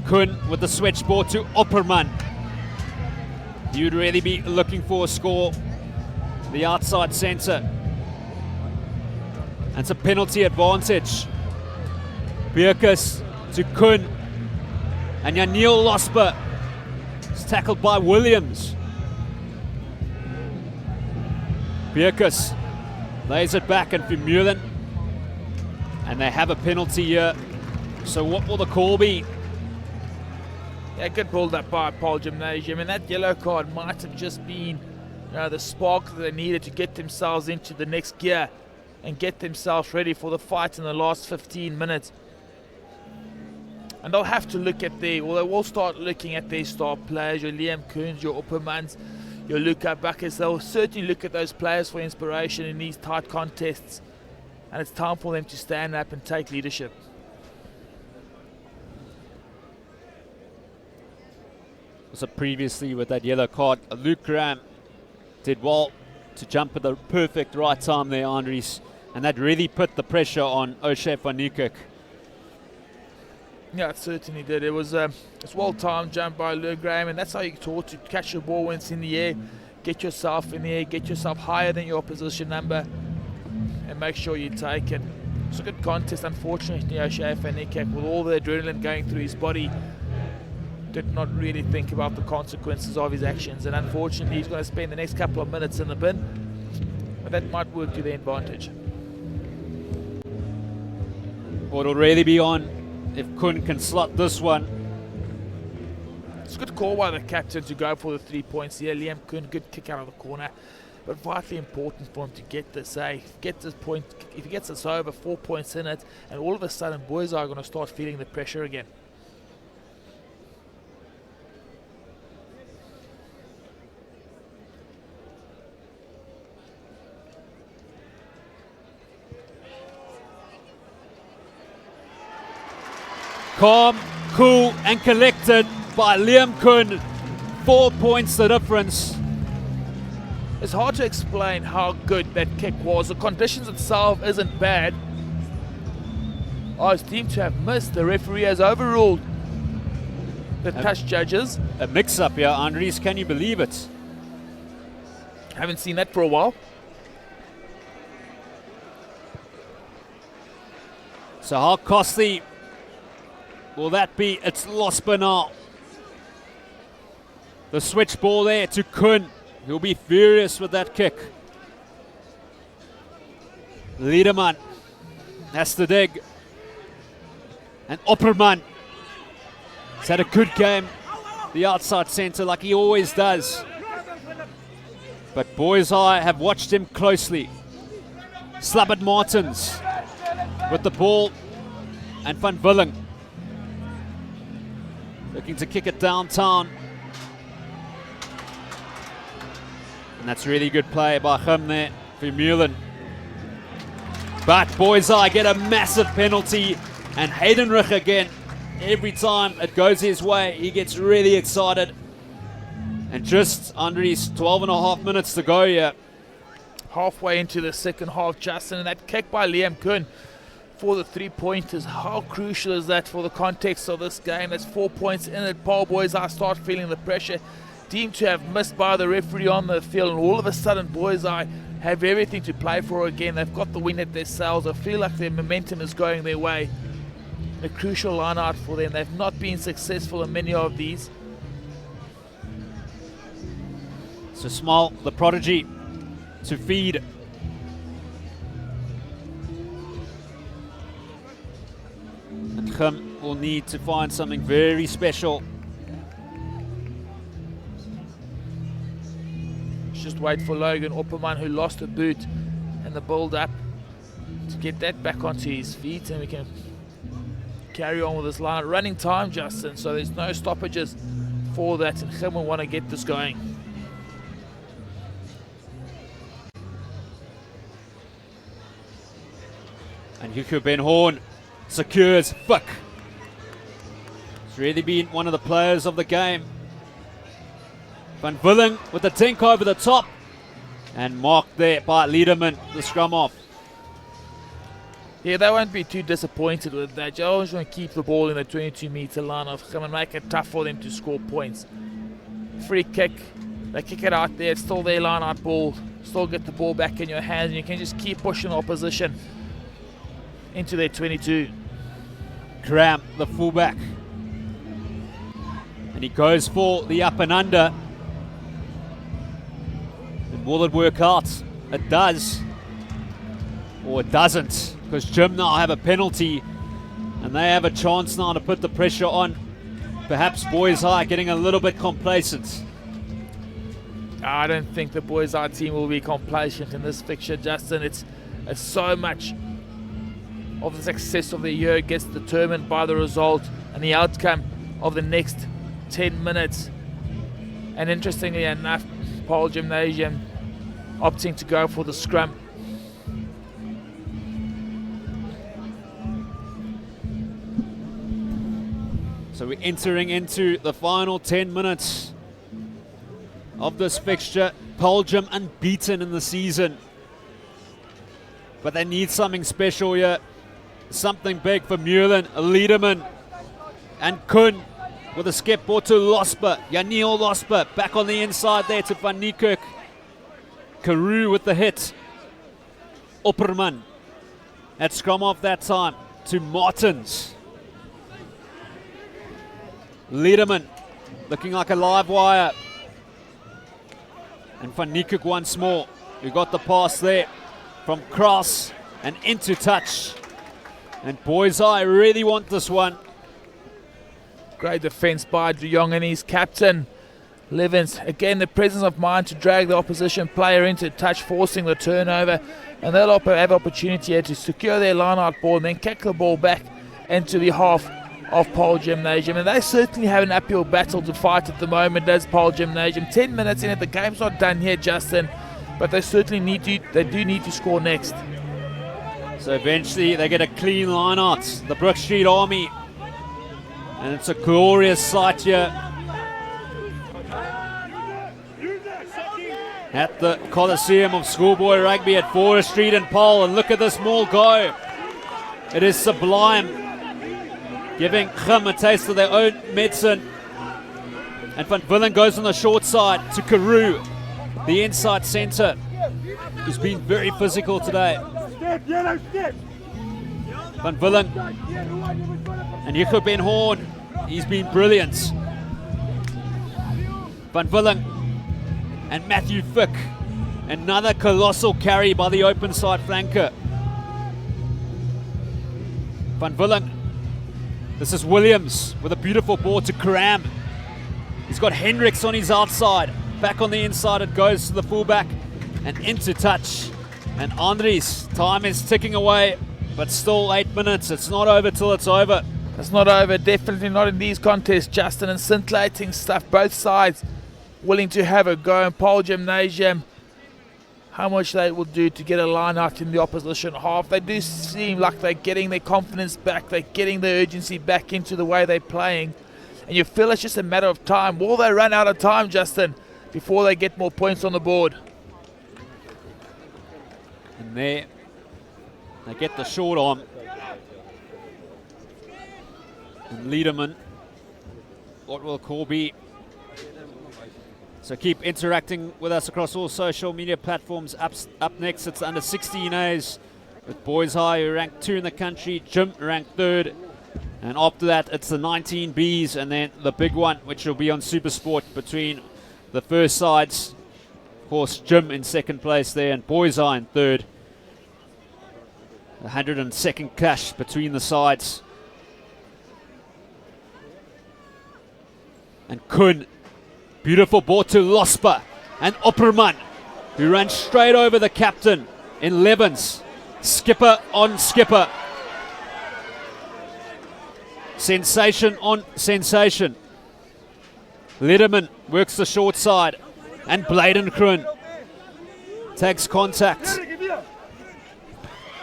Kun with the switchboard to Opperman. You'd really be looking for a score. The outside centre. And it's a penalty advantage. Bierkus to Kun. And Janiel Losper. It's tackled by Williams. Bierkus lays it back and Vermeulen. And they have a penalty here. So what will the call be? Yeah, good build up by Paarl Gymnasium, and that yellow card might have just been the spark that they needed to get themselves into the next gear and get themselves ready for the fight in the last 15 minutes. And they'll have to look at they will start looking at their star players, your Liam Kuhns, your Oppermans, your Luca Bacchus. They'll certainly look at those players for inspiration in these tight contests, and it's time for them to stand up and take leadership. So previously with that yellow card, Luke Graham did well to jump at the perfect right time there, Andries, and that really put the pressure on O'Shea van Niekerk. Yeah, it certainly did. It was it's well-timed jump by Lou Graham, and that's how you're taught to catch the ball when it's in the air, get yourself in the air, get yourself higher than your position number, and make sure you take it. It's a good contest. Unfortunately, O'Shea Van Niekerk, with all the adrenaline going through his body, did not really think about the consequences of his actions, and unfortunately he's going to spend the next couple of minutes in the bin, but that might work to their advantage. It'll really be on if Kun can slot this one. It's a good call by the captain to go for the 3 points here. Liam Kun, good kick out of the corner, but vitally important for him to get this, get this point. If he gets this over, 4 points in it, and all of a sudden boys are going to start feeling the pressure again. Calm, cool and collected by Liam Kun. 4 points the difference. It's hard to explain how good that kick was. The conditions itself isn't bad. It's deemed to have missed. The referee has overruled the touch judges. A mix-up here, Andries. Can you believe it? Haven't seen that for a while. So how costly will that be? It's lost now. The switch ball there to Kun. He'll be furious with that kick. Liederman has to dig. And Opperman has had a good game. The outside centre like he always does. But Boys Eye have watched him closely. Slabbert Martins with the ball. And Van Willing looking to kick it downtown. And that's really good play by Gim there for Mullen. But Boys Eye get a massive penalty, and Heidenrich again, every time it goes his way, he gets really excited. And just under his 12.5 minutes to go here. Halfway into the second half, Justin, and that kick by Liam Kun for the 3 pointers. How crucial is that for the context of this game? That's 4 points in it. Paarl Boys Eye start feeling the pressure. Deemed to have missed by the referee on the field, and all of a sudden Boys Eye have everything to play for again. They've got the wind at their sails. I feel like their momentum is going their way. A crucial line out for them. They've not been successful in many of these. So Small, the prodigy, to feed. And Gim will need to find something very special. Just wait for Logan Opperman, who lost a boot, and the build up to get that back onto his feet, and we can carry on with this line. Running time, Justin, so there's no stoppages for that, and Gim will want to get this going. And Hugo Ben Horn secures Fuck. He's really been one of the players of the game. Van Willing with the tink over the top. And marked there by Liederman, the scrum off. Yeah, they won't be too disappointed with that. You always want to keep the ball in the 22-meter line of Gim and make it tough for them to score points. Free kick, they kick it out there, it's still their line out ball. Still get the ball back in your hands, and you can just keep pushing the opposition into their 22. Graham, the fullback. And he goes for the up and under. And will it work out? It does. Or it doesn't. Because Gim now have a penalty. And they have a chance now to put the pressure on. Perhaps Boys Eye getting a little bit complacent. I don't think the Boys Eye team will be complacent in this fixture, Justin. It's so much of the success of the year gets determined by the result and the outcome of the next 10 minutes. And interestingly enough, Paarl Gymnasium opting to go for the scrum. So we're entering into the final 10 minutes of this fixture. Paarl Gym unbeaten in the season. But they need something special here. Something big for Mullen. Liederman And Kun with a skip ball to Losper. Janiel Losper back on the inside there to Van Niekerk. Karoo with the hit. Opperman at scrum off that time to Martins. Liederman looking like a live wire. And Van Niekerk once more. We got the pass there from cross and into touch. And boys, I really want this one. Great defence by De Jong and his captain, Levens. Again, the presence of mind to drag the opposition player into touch, forcing the turnover. And they'll have opportunity here to secure their line-out ball and then kick the ball back into the half of Paarl Gymnasium. And they certainly have an uphill battle to fight at the moment, does Paarl Gymnasium. 10 minutes in it, the game's not done here, Justin. But they certainly do need to score next. So eventually they get a clean line-out. The Brook Street Army. And it's a glorious sight here at the Coliseum of Schoolboy Rugby at Forest Street and Paarl. And look at this maul go. It is sublime. Giving Gim a taste of their own medicine. And Van Villen goes on the short side to Karoo, the inside centre, who's been very physical today. Van Villen and Jacob Ben Horn, he's been brilliant. Van Villen and Matthew Fick, another colossal carry by the open side flanker. Van Villen, this is Williams with a beautiful ball to Cram. He's got Hendricks on his outside. Back on the inside it goes to the fullback and into touch. And Andries, time is ticking away, but still 8 minutes. It's not over till it's over. It's not over, definitely not in these contests, Justin, and scintillating stuff. Both sides willing to have a go. And Paarl Gymnasium, how much they will do to get a line out in the opposition half. They do seem like they're getting their confidence back. They're getting the urgency back into the way they're playing. And you feel it's just a matter of time. Will they run out of time, Justin, before they get more points on the board? And there, they get the short arm. And Liederman, what will Corby? So keep interacting with us across all social media platforms. Up next, it's the under 16As with Boys High, who ranked 2 in the country, Jim ranked 3rd. And after that, it's the 19Bs and then the big one, which will be on Supersport between the first sides. Of course, Jim in 2nd place there and Boys High in 3rd. 102nd clash between the sides. And Kun, beautiful ball to Losper and Opperman, who ran straight over the captain in Levens. Skipper on skipper. Sensation on sensation. Liederman works the short side and Bladenkroon takes contact.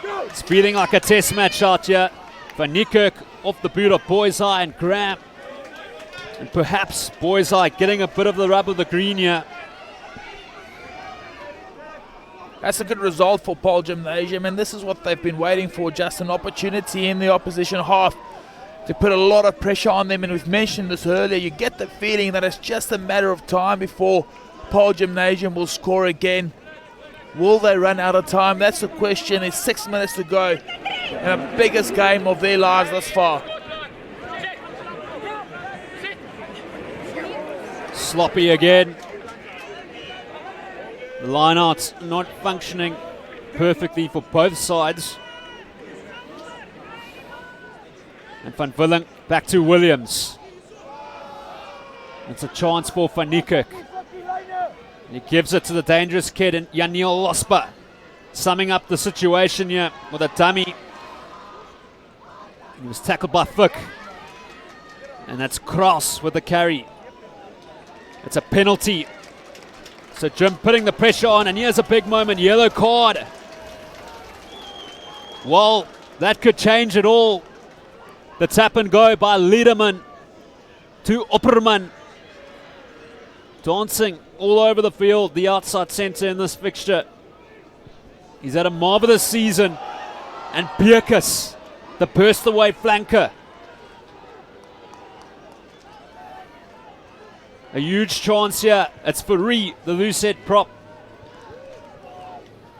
It's feeling like a test match out here. Van Niekerk off the boot of Boys High and Graham. And perhaps Boys High getting a bit of the rub of the green here. That's a good result for Paarl Gymnasium, and this is what they've been waiting for, just an opportunity in the opposition half to put a lot of pressure on them. And we've mentioned this earlier, you get the feeling that it's just a matter of time before Paarl Gymnasium will score again. Will they run out of time? That's the question. It's 6 minutes to go in the biggest game of their lives thus far. Sloppy again. The line-out's not functioning perfectly for both sides. And Van Villen back to Williams. It's a chance for Van Niekerk. He gives it to the dangerous kid in Janiel Losper. Summing up the situation here with a dummy. He was tackled by Fick. And that's Cross with the carry. It's a penalty. So Jim putting the pressure on, and here's a big moment, yellow card. Well, that could change it all. The tap and go by Liederman to Opperman. Dancing all over the field, the outside centre in this fixture. He's had a marvellous season. And Bierkus, the burst away flanker. A huge chance here. It's for Ree, the loose head prop.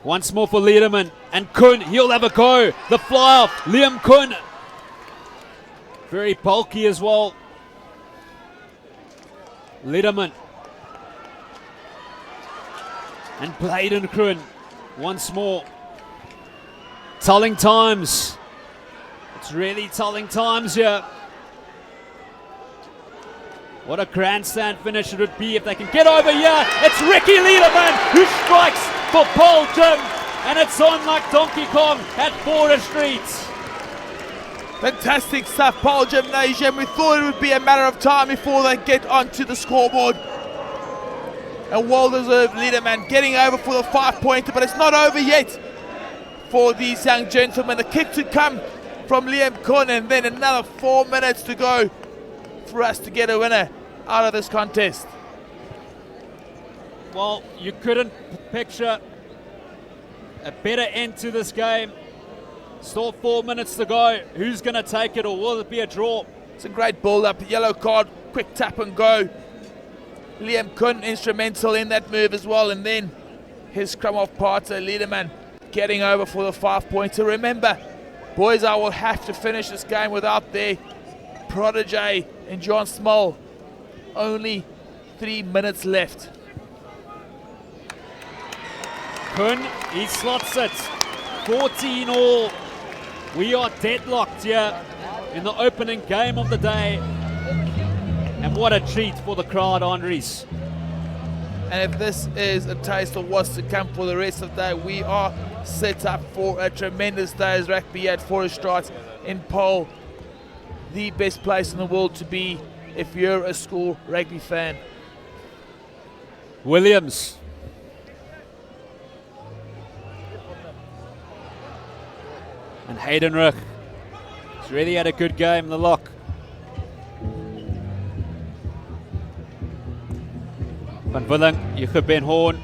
Once more for Lederman. And Kuhn, he'll have a go. The fly off. Liam Kuhn. Very bulky as well. Lederman. And Bladen Kuhn. Once more. Telling times. It's really telling times here. What a grandstand finish it would be if they can get over here. It's Ricky Lederman who strikes for Paarl Gym. And it's on like Donkey Kong at Border Street. Fantastic stuff, Paarl Gymnasium. We thought it would be a matter of time before they get onto the scoreboard. A well-deserved Lederman getting over for the 5-pointer, but it's not over yet for these young gentlemen. The kick to come from Liam Kuhn, and then another 4 minutes to go for us to get a winner out of this contest. Well, you couldn't picture a better end to this game. Still 4 minutes to go. Who's going to take it, or will it be a draw? It's a great build-up. The yellow card, quick tap and go. Liam Kuhn instrumental in that move as well, and then his scrum off partner Lederman getting over for the 5-pointer. Remember, boys, I will have to finish this game without their protege and John Small. Only 3 minutes left. Kuhn, he slots it. 14 all. We are deadlocked here in the opening game of the day. And what a treat for the crowd, Andries. And if this is a taste of what's to come for the rest of the day, we are set up for a tremendous day's rugby at Foreststraat in Paarl. The best place in the world to be if you're a school rugby fan. Williams. And Haydenrich. He's really had a good game, the lock. Van Willing, Jacob Ben Horn,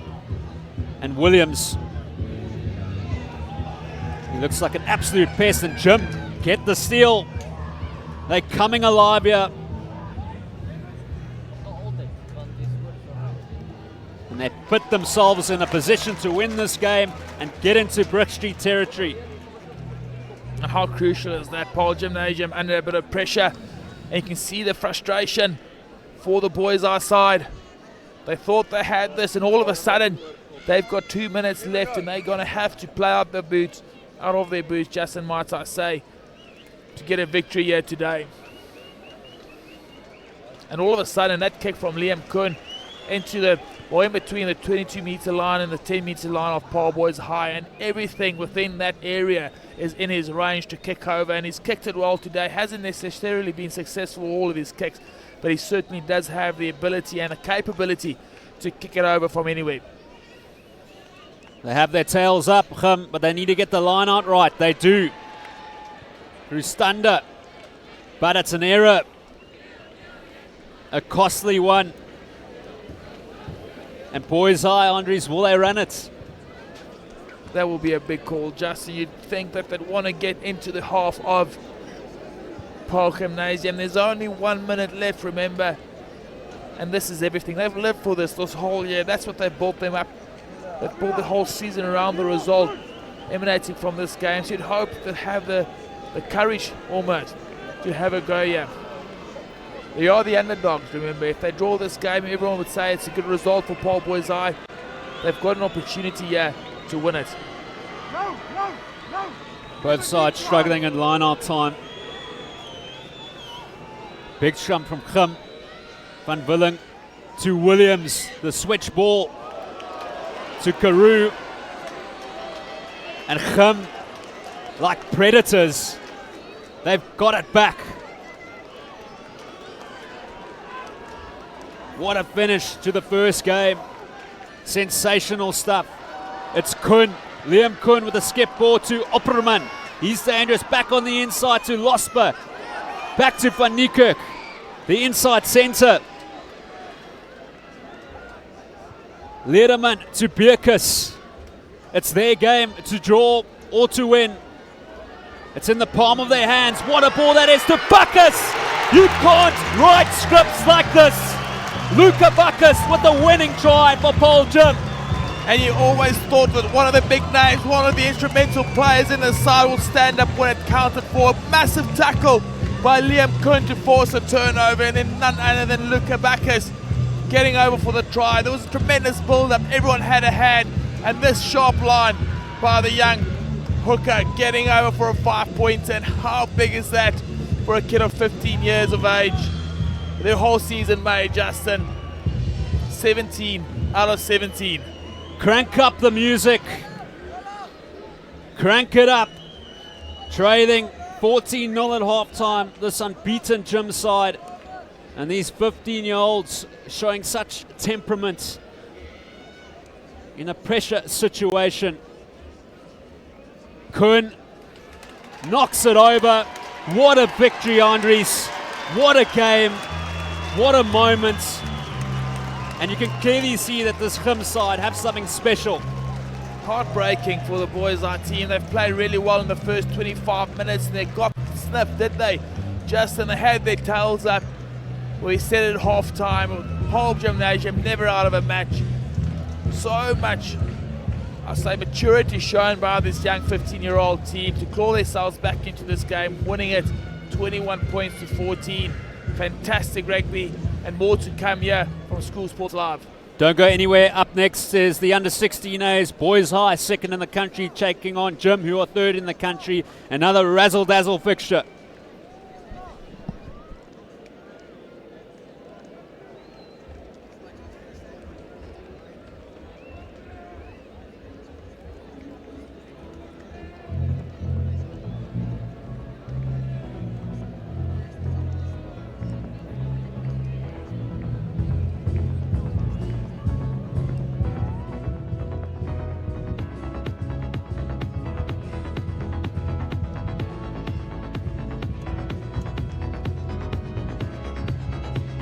and Williams. He looks like an absolute pest, and Jim get the steal. They're coming alive here. And they put themselves in a position to win this game and get into Brick Street territory. How crucial is that? Paarl Gymnasium under a bit of pressure. And you can see the frustration for the boys our side. They thought they had this, and all of a sudden they've got 2 minutes left, and they're going to have to play out of their boots, Justin, might I say, to get a victory here today. And all of a sudden that kick from Liam Kuhn in between the 22-meter line and the 10-meter line of Paarl Boys High, and everything within that area is in his range to kick over, and he's kicked it well today. Hasn't necessarily been successful with all of his kicks, but he certainly does have the ability and the capability to kick it over from anywhere. They have their tails up, but they need to get the line out right. They do. Through Stander. But it's an error. A costly one. And Boys High, Andries, will they run it? That will be a big call, Justin. You'd think that they'd want to get into the half of Paarl Gymnasium. There's only 1 minute left, remember, and this is everything. They've lived for this whole year. That's what they built them up. They've built the whole season around the result emanating from this game. So you'd hope to have the courage almost to have a go here. They are the underdogs, remember. If they draw this game, everyone would say it's a good result for Paarl Boys High. They've got an opportunity here to win it. Both sides struggling in line-out time. Big scrum from Khum. Van Willing to Williams. The switch ball to Karoo. And Khum, like predators, they've got it back. What a finish to the first game. Sensational stuff. It's Kuhn, Liam Kuhn with a skip ball to Opperman. He's dangerous, back on the inside to Losper. Back to Van Niekerk, the inside centre. Lederman to Bierkus. It's their game to draw or to win. It's in the palm of their hands. What a ball that is to Bacchus! You can't write scripts like this. Luca Bacchus with the winning try for Paarl Gym. And you always thought that one of the big names, one of the instrumental players in the side will stand up when it counted for. A massive tackle by Liam Kuhn to force a turnover, and then none other than Luca Bacchus getting over for the try. There was a tremendous build-up, everyone had a hand, and this sharp line by the young hooker getting over for a 5-pointer. And how big is that for a kid of 15 years of age? Their whole season made, Justin. 17 out of 17. Crank up the music. Crank it up. Trailing 14-0 at halftime, this unbeaten Gym side. And these 15-year-olds showing such temperament in a pressure situation. Kuhn knocks it over. What a victory, Andries. What a game. What a moment. And you can clearly see that this Gym side have something special. Heartbreaking for the boys, our team. They've played really well in the first 25 minutes and they got sniffed, did they? Justin, they had their tails up. We said at halftime, whole gymnasium never out of a match. So much, I say, maturity shown by this young 15-year-old team to claw themselves back into this game, winning it 21 points to 14. Fantastic rugby, and more to come here from School Sports Live. Don't go anywhere. Up next is the under-16As, Boys High, second in the country, taking on Gym, who are third in the country. Another razzle-dazzle fixture.